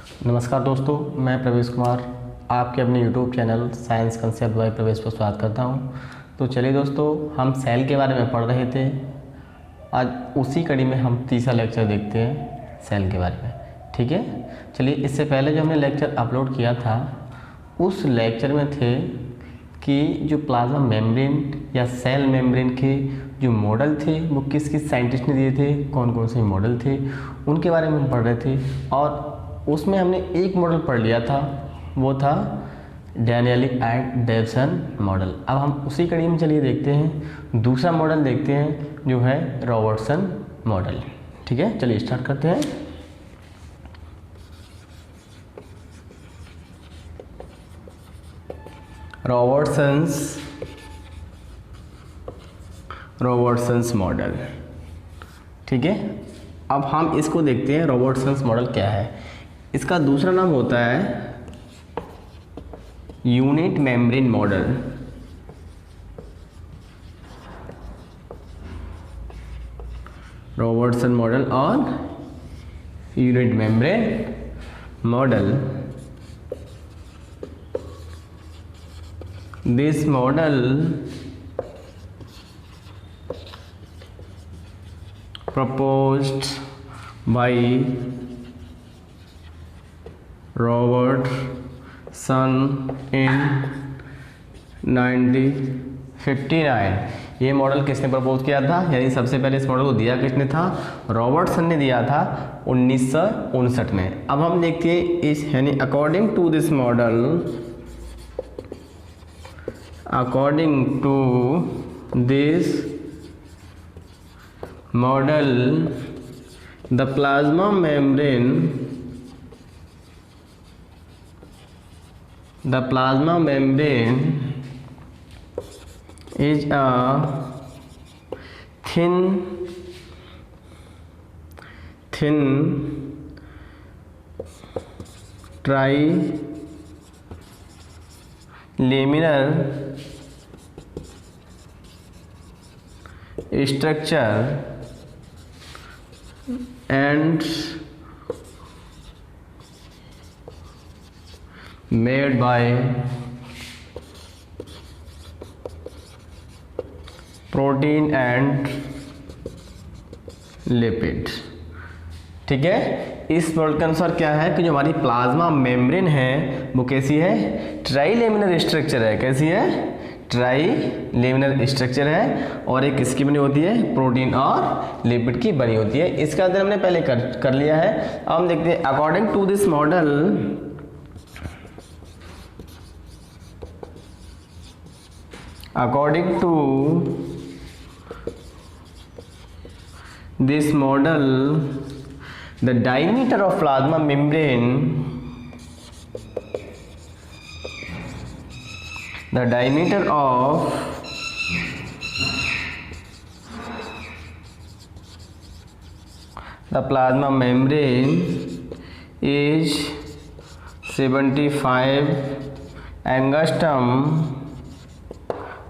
नमस्कार दोस्तों, मैं प्रवेश कुमार आपके अपने YouTube channel science concept by प्रवेश पर स्वागत करता हूं। तो चलिए दोस्तों, हम सेल के बारे में पढ़ रहे थे। आज उसी कड़ी में हम तीसरा लेक्चर देखते हैं सेल के बारे में। ठीक है, चलिए इससे पहले जो हमने लेक्चर अपलोड किया था उस लेक्चर में थे कि जो प्लाज्मा मेम्ब्रेन या सेल मेम्ब्रेन के जो मॉडल थे वो किस किस साइंटिस्ट ने दिए थे, कौन कौन से मॉडल थे उनके बारे में हम पढ़ रहे थे। और उसमें हमने एक मॉडल पढ़ लिया था, वो था डैनियली एंड डेवसन मॉडल। अब हम उसी कड़ी में चलिए देखते हैं दूसरा मॉडल देखते हैं जो है रॉबर्टसन मॉडल। ठीक है, चलिए स्टार्ट करते हैं। रॉबर्टसन्स मॉडल। ठीक है, अब हम इसको देखते हैं रॉबर्टसन्स मॉडल क्या है। इसका दूसरा नाम होता है unit membrane model. Robertson model और unit membrane model. This model proposed by Robertson in 1959। ये मॉडल किसने प्रपोज किया था, यानी सबसे पहले इस मॉडल को दिया किसने था? रॉबर्टसन ने दिया था 1959 में। अब हम देखते हैं इस यानी according to this model, according to this model, the plasma membrane is a thin trilaminar structure and made by protein and lipid। ठीक है, इस मॉडल के अनुसार क्या है कि जो हमारी प्लाज्मा मेम्ब्रेन है वो कैसी है? ट्राइलेमिनर स्ट्रक्चर है। कैसी है? ट्राइलेमिनर स्ट्रक्चर है और एक किसकी बनी होती है? प्रोटीन और लिपिड की बनी होती है। इसका अध्ययन हमने पहले कर लिया है। अब हम देखते हैं according to this model, according to this model the diameter of plasma membrane, the diameter of the plasma membrane is 75 angstrom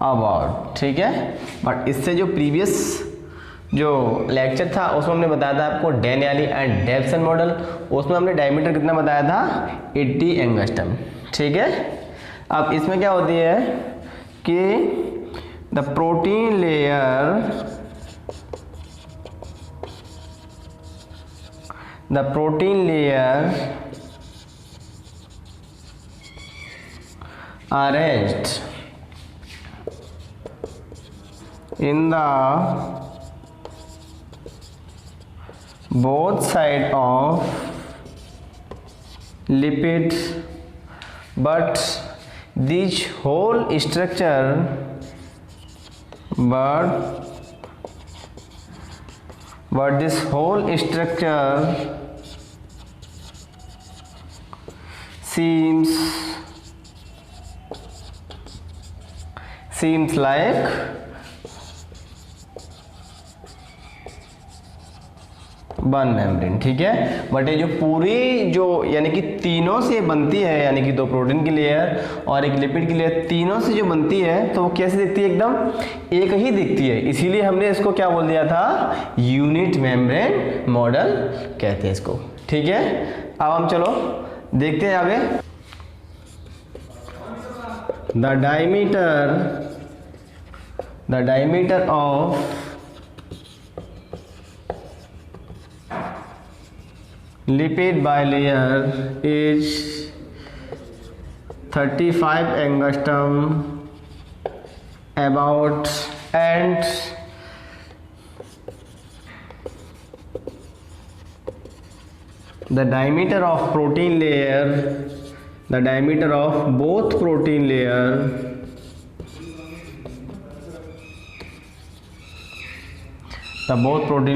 about। ठीक है, बट इससे जो प्रीवियस जो लेक्चर था उसमें हमने बताया था आपको डैनियली एंड डेवसन मॉडल, उसमें हमने डायमीटर कितना बताया था? 80 एंगस्ट्रम। ठीक है, अब इसमें क्या होती है कि the protein layer arranged in the both side of lipid, but this whole structure this whole structure seems like one membrane. ठीक है, बट ये जो पूरी जो यानी कि तीनों से बनती है, यानी कि दो प्रोटीन की लेयर और एक लिपिड की लेयर, तीनों से जो बनती है तो वो कैसे दिखती है? एकदम एक ही दिखती है। इसीलिए हमने इसको क्या बोल दिया था? यूनिट मेम्ब्रेन मॉडल कहते हैं इसको। ठीक है, अब हम चलो देखते हैं आगे। The diameter of lipid bilayer is 35 angstrom about, and the diameter of protein layer, the diameter of both protein layer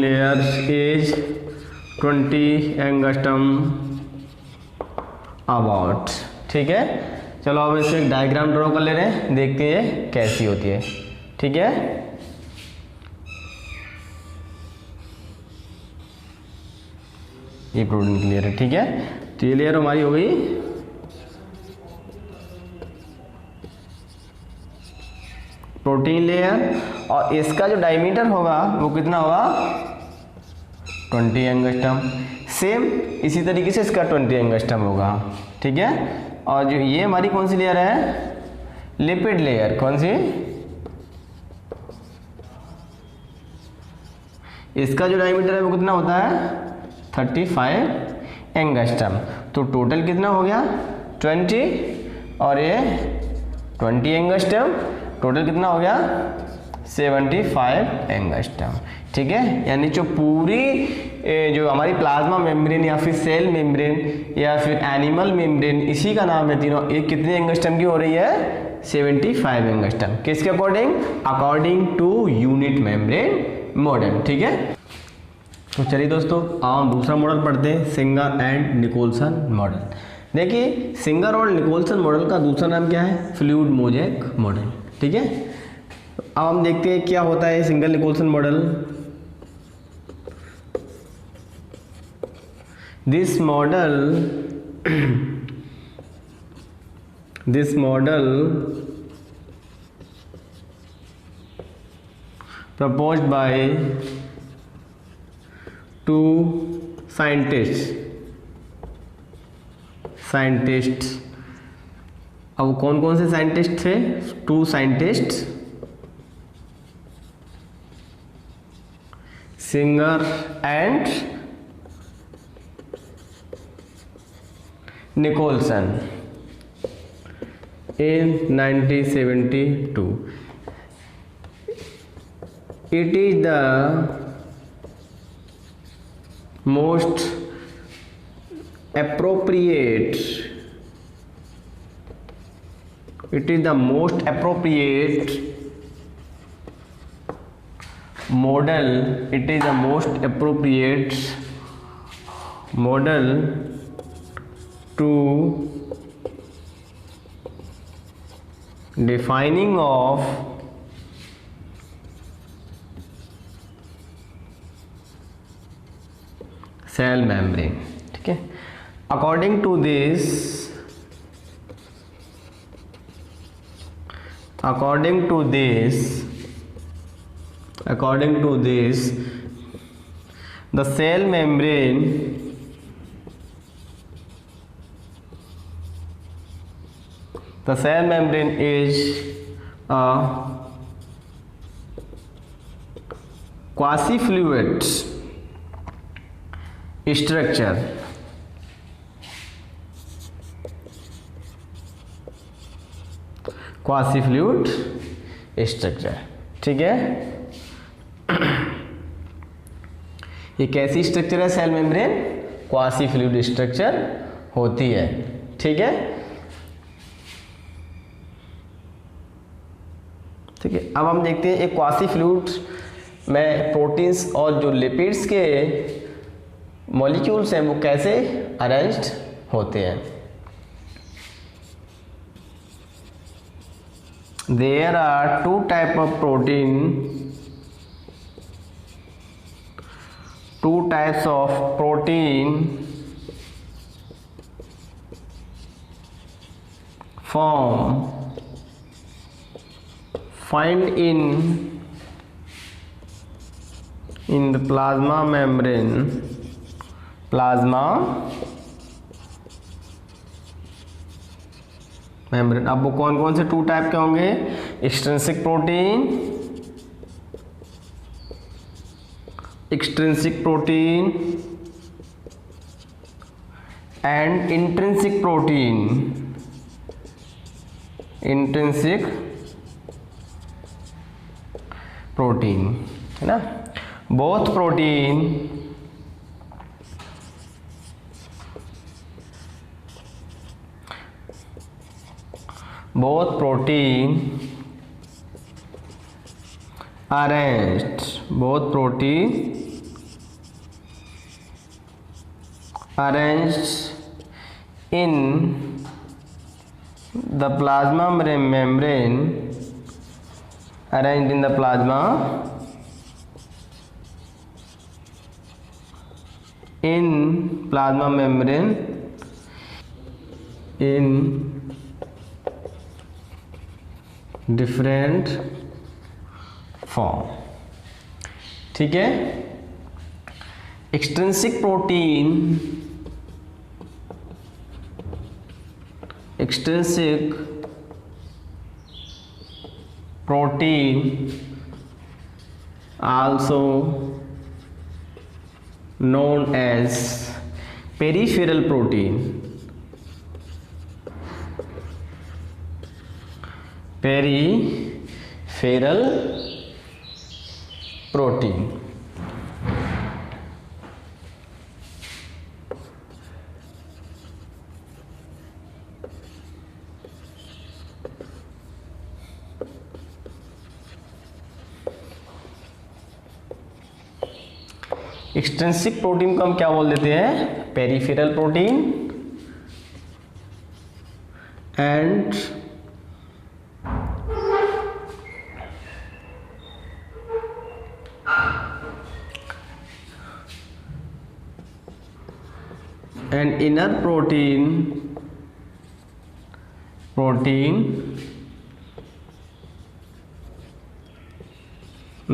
layers is 20 angstrom about. ठीक है, चलो अब इसे एक डायग्राम ड्रॉ कर ले रहे हैं, देखते हैं कैसी होती है। ठीक है, ये प्रोटीन की लेयर है। ठीक है, तो ये लेयर हमारी हो गई प्रोटीन लेयर, और इसका जो डायमीटर होगा वो कितना होगा 20 एंगस्ट्रम। सेम इसी तरीके से इसका 20 एंगस्ट्रम होगा। ठीक है, और जो ये हमारी कौन सी लेयर है, लिपिड लेयर, कौन सी, इसका जो डायमीटर है वो कितना होता है 35 एंगस्ट्रम। तो टोटल कितना हो गया 20, और ये 20 एंगस्ट्रम, टोटल कितना हो गया 75 एंगस्ट्रम। ठीक है, यानी जो पूरी जो हमारी प्लाज्मा मेम्ब्रेन या फिर सेल मेम्ब्रेन या फिर एनिमल मेम्ब्रेन, इसी का नाम है तीनों, एक कितने एंगस्ट्रम की हो रही है 75 एंगस्ट्रम। किसके according, according to unit membrane model. ठीक है, तो चलिए दोस्तों हम दूसरा मॉडल पढ़ते हैं, सिंगर एंड निकोलसन मॉडल। देखिए सिंगर और निकोलसन मॉडल का दूसरा नाम क्या है, फ्लूइड मोज़ेक मॉडल। ठीक है, अब हम देखते हैं क्या होता है Singer Nicolson model. This model proposed by two scientist. अब कौन कौन से साइंटिस्ट थे, 2 scientist, Singer and Nicolson in 1972. It is the most appropriate model to defining of cell membrane। ठीक है, according to this the cell membrane is a quasi-fluid structure ठीक है, ये कैसी स्ट्रक्चर है cell membrane, quasi fluid structure होती है। ठीक है, ठीक है, अब हम देखते हैं एक क्वासी फ्लूइड में प्रोटीन्स और जो लिपिड्स के मॉलिक्यूल्स हैं वो कैसे अरेंज्ड होते हैं। There are 2 types of protein, 2 types of protein find in the plasma membrane membrane. अब वो कौन कौन से 2 टाइप के होंगे? Extrinsic protein, extrinsic protein and intrinsic protein, intrinsic protein, है ना। Both protein arranged, both protein arranged in the plasma membrane, arranged in the plasma, in plasma membrane in different form। ठीक है। Extrinsic protein, extrinsic protein also known as peripheral protein, peripheral protein। Extrinsic protein को हम क्या बोल देते हैं? Peripheral protein. And inner protein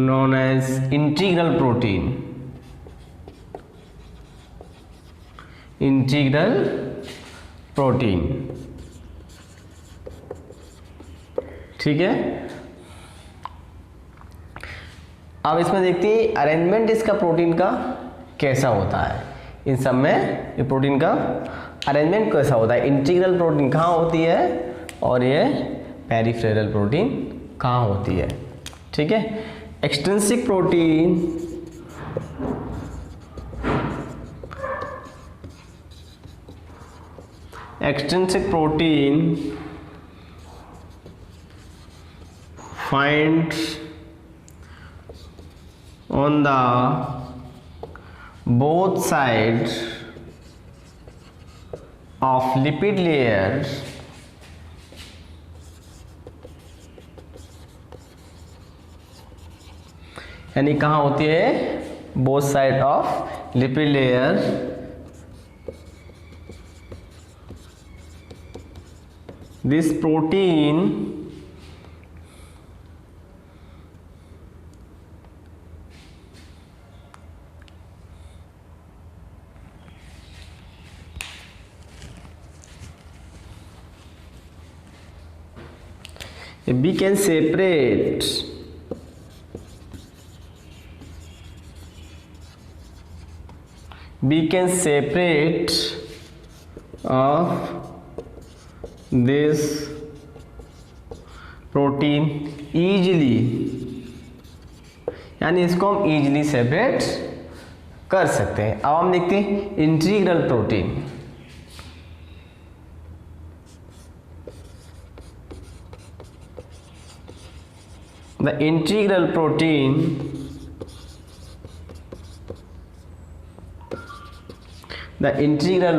known as integral protein, integral protein। ठीक है। अब इसमें देखते हैं अरेंजमेंट इसका प्रोटीन का कैसा होता है। इन सब में ये प्रोटीन का अरेंजमेंट कैसा होता है? इंटीग्रल प्रोटीन कहाँ होती है और ये पेरिफेरल प्रोटीन कहाँ होती है। ठीक है। Extrinsic protein finds on the both sides of lipid layers यानी कहाँ होती है? Both side of lipid layer this protein we can separate of this protein easily, यानी इसको हम easily सेपरेट कर सकते हैं। अब हम देखते हैं integral protein. The integral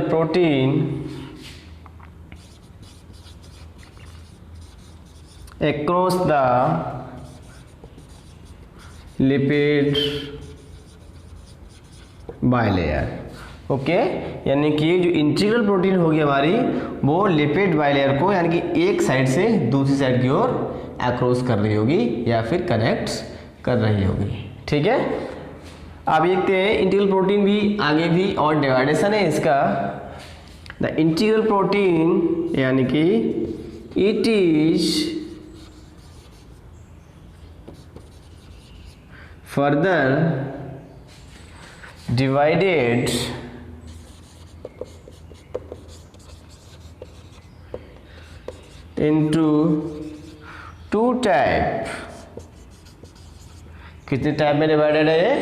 protein across the lipid bilayer। Okay, यानी कि जो इंटीग्रल प्रोटीन होगी हमारी वो लिपिड बाइलेयर को यानी कि एक साइड से दूसरी साइड की ओर अक्रॉस कर रही होगी या फिर कनेक्ट कर रही होगी। ठीक है। अब देखते हैं इंटीग्रल प्रोटीन भी आगे भी और डिवाइडेशन है इसका। द इंटीग्रल प्रोटीन यानी कि it is further divided into two type. कितने टाइप में डिवाइडेड है ये?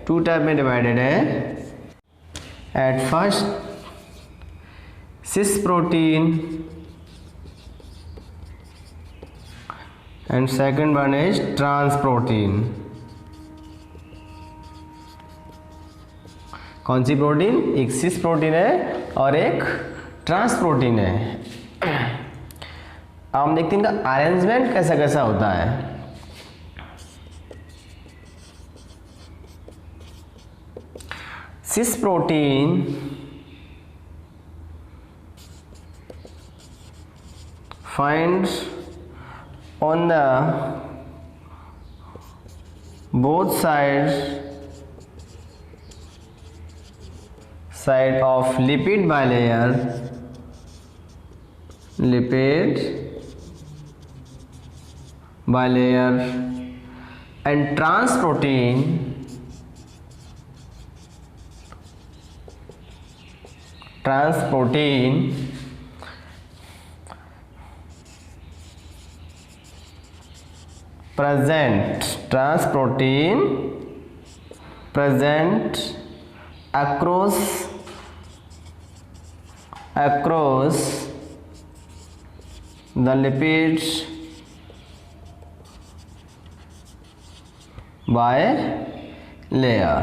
2 टाइप में डिवाइडेड है। At first cis protein and second one is trans protein. कौन सी प्रोटीन? एक सिस प्रोटीन है और एक ट्रांस प्रोटीन है। अब हम देखते हैं इनका अरेंजमेंट कैसा कैसा होता है। सिस protein finds on the both side of lipid bilayer and trans protein present across the lipids bilayer।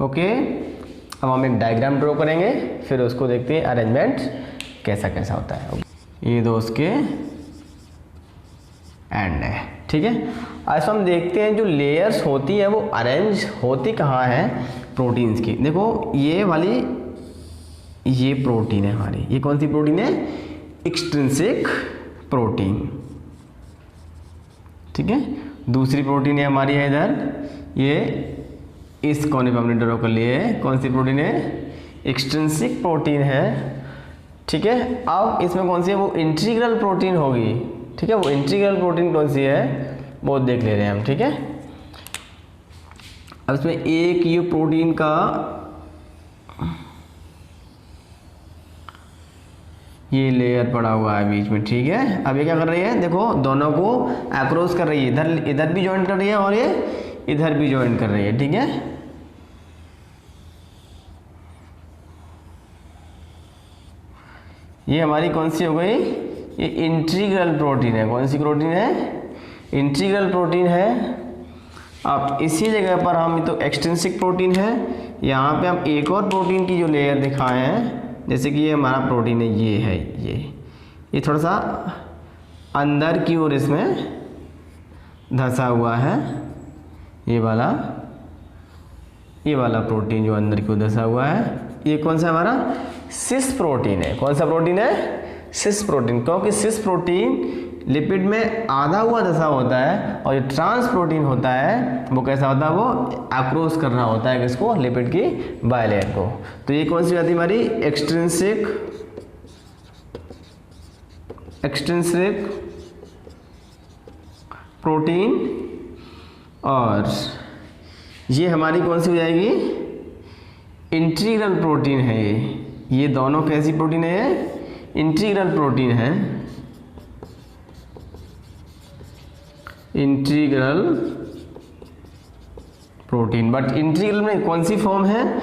Okay, अब हम एक डायग्राम ड्रॉ करेंगे, फिर उसको देखते हैं अरेंजमेंट कैसा कैसा होता है। ये दो उसके एंड है, ठीक है। आज हम देखते हैं जो लेयर्स होती है वो अरेंज होती कहाँ है प्रोटीन्स की। देखो ये वाली ये प्रोटीन है हमारी, ये कौन सी प्रोटीन है? एक्सट्रिंसिक प्रोटीन, ठीक है। दूसरी प्रोटीन है हमारी है इधर, ये इस कोने पे हमने ड्रॉ कर लिए है। कौन सी प्रोटीन है? एक्सट्रिंसिक प्रोटीन है, ठीक है। अब इसमें कौन सी है? वो इंटीग्रल प्रोटीन होगी, ठीक है। वो इंटीग्रल प्रोटीन कौन सी है वो देख ले रहे हैं हम, ठीक है। अब इसमें एक ये प्रोटीन का ये लेयर पड़ा हुआ है बीच में, ठीक है। अब ये क्या कर रही है? देखो दोनों को अक्रॉस कर रही है, इधर भी ज्वाइन कर रही है और ये इधर भी ज्वाइन कर रही है, ठीक है। ये हमारी कौन सी हो गई? ये इंटीग्रल प्रोटीन है। कौन सी प्रोटीन है? इंटीग्रल प्रोटीन है। अब इसी जगह पर हम तो एक्सट्रिंसिक प्रोटीन है, यहाँ पे हम एक और प्रोटीन की जो लेयर दिखाए हैं, जैसे कि ये हमारा प्रोटीन है, ये है ये थोड़ा सा अंदर की ओर इसमें धंसा हुआ है। ये वाला प्रोटीन जो अंदर की ओर धंसा हुआ है, ये कौन सा हमारा? सिस प्रोटीन है। कौन सा प्रोटीन है? सिस प्रोटीन। क्योंकि सिस प्रोटीन लिपिड में आधा हुआ धंसा होता है और जो ट्रांस प्रोटीन होता है वो कैसा होता है? वो अक्रॉस कर रहा होता है किसको? लिपिड की बायलेयर को। तो ये कौन सी आती है हमारी? Extrinsic protein. और ये हमारी कौन सी हो जाएगी? इंटीग्रल प्रोटीन है। ये दोनों कैसी प्रोटीन है? इंटीग्रल प्रोटीन है। इंटीग्रल प्रोटीन, बट इंटीग्रल में कौन सी फॉर्म है?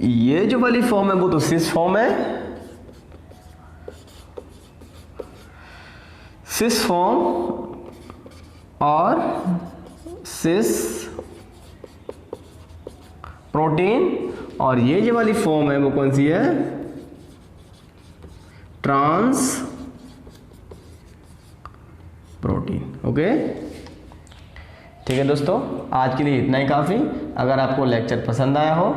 ये जो वाली फॉर्म है वो तो सिस फॉर्म है। सिस फॉर्म और सिस प्रोटीन, और ये जो वाली फॉर्म है वो कौन सी है? Trans protein. ओके, ठीक है दोस्तों, आज के लिए इतना ही काफ़ी। अगर आपको लेक्चर पसंद आया हो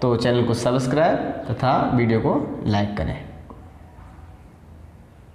तो चैनल को सब्सक्राइब तथा वीडियो को लाइक करें।